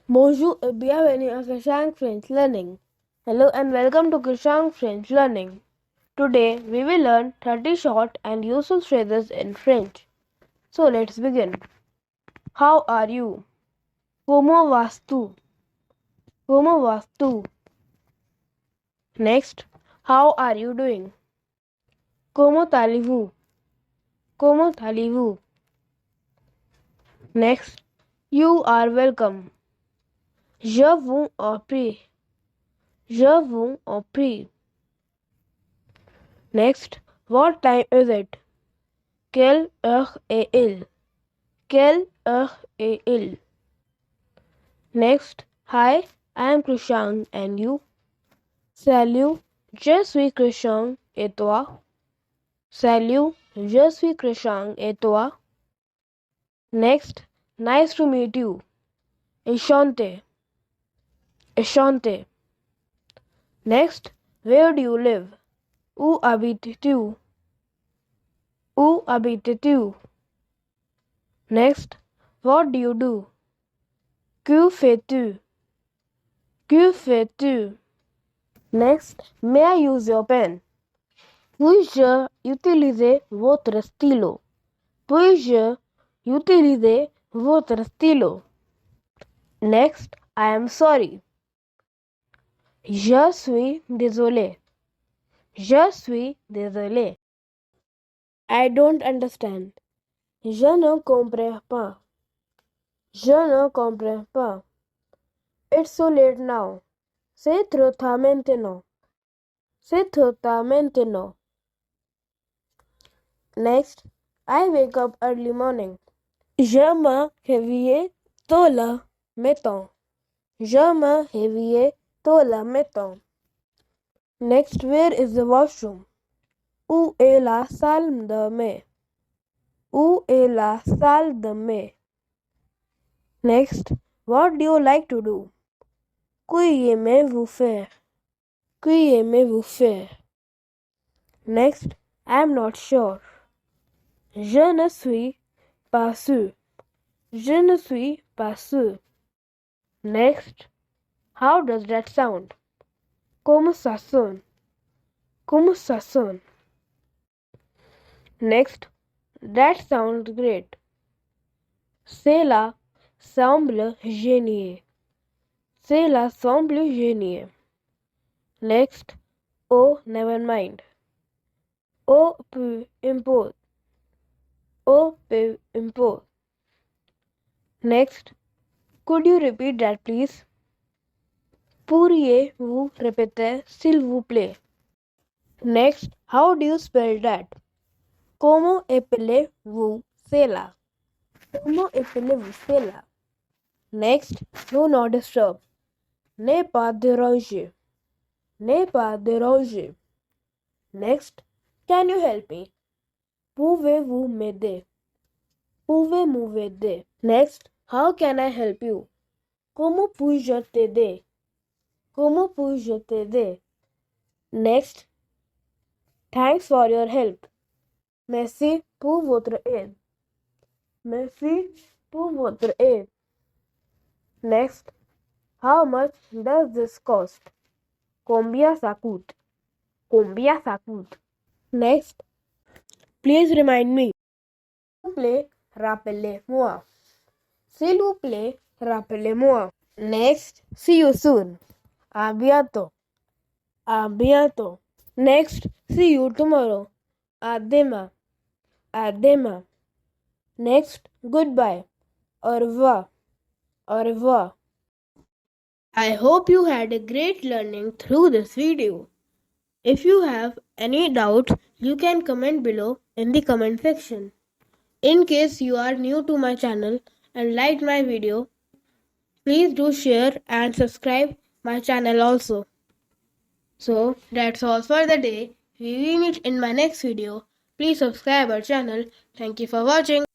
Bonjour et bienvenue à Krishang French Learning. Hello and welcome to Krishang French Learning. Today we will learn 30 short and useful phrases in French. So let's begin. How are you? Comment vas-tu? Comment vas-tu? Next, how are you doing? Comment allez-vous? Comment allez-vous? Next, you are welcome. Je vous en prie. Je vous en prie. Next, what time is it? Quelle heure est-il? Quelle heure est-il? Next, hi, I am Krishang and you? Salut, je suis Krishang et toi? Salut, je suis Krishang et toi? Next, nice to meet you. Enchanté. Enchanté. Next, where do you live? Où habites-tu? Où habites-tu? Next, what do you do? Que fais-tu? Que fais-tu? Next, may I use your pen? Puis-je utiliser votre stylo? Puis-je utiliser votre stylo? Next, I am sorry. Je suis désolé. Je suis désolé. I don't understand. Je ne comprends pas. Je ne comprends pas. It's so late now. C'est trop tard maintenant. C'est trop tard maintenant. Next, I wake up early morning. Je me réveille tôt le matin. Je me réveille tôt le matin. Next, where is the washroom? Où est la salle de bain? Où est la salle de bain? Next, what do you like to do? Que aimez-vous faire? Que aimez-vous faire? Next, I am not sure. Je ne suis pas sûr. Je ne suis pas sûr. Next, how does that sound? Comment ça sonne? Comment ça sonne? Next, that sounds great. Cela semble génial. Cela semble génial. Next, oh, never mind. Oh, peu importe. Oh, peu importe. Next, could you repeat that please? Pourriez-vous répéter s'il vous plaît? Next, how do you spell that? Comment appelez-vous cela? Comment appelez-vous cela? Next, do not disturb. Ne pas déranger. Ne pas déranger. Next, can you help me? Pouvez-vous m'aider? Pouvez-vous m'aider? Next, how can I help you? Comment puis-je t'aider? Comment puis-je t'aider? Next, thanks for your help. Merci pour votre aide. Merci pour votre aide. Next, how much does this cost? Combien ça coûte? Combien ça coûte? Next, please remind me. S'il vous plaît, rappelez-moi. S'il vous plaît, rappelez-moi. Next, see you soon. À bientôt. À bientôt. Next, see you tomorrow. À demain. À demain. Next, goodbye. Au revoir. Au revoir. I hope you had a great learning through this video. If you have any doubts, you can comment below in the comment section. In case you are new to my channel and liked my video, please do share and subscribe my channel also. So that's all for the day. We will meet in my next video. Please subscribe our channel. Thank you for watching.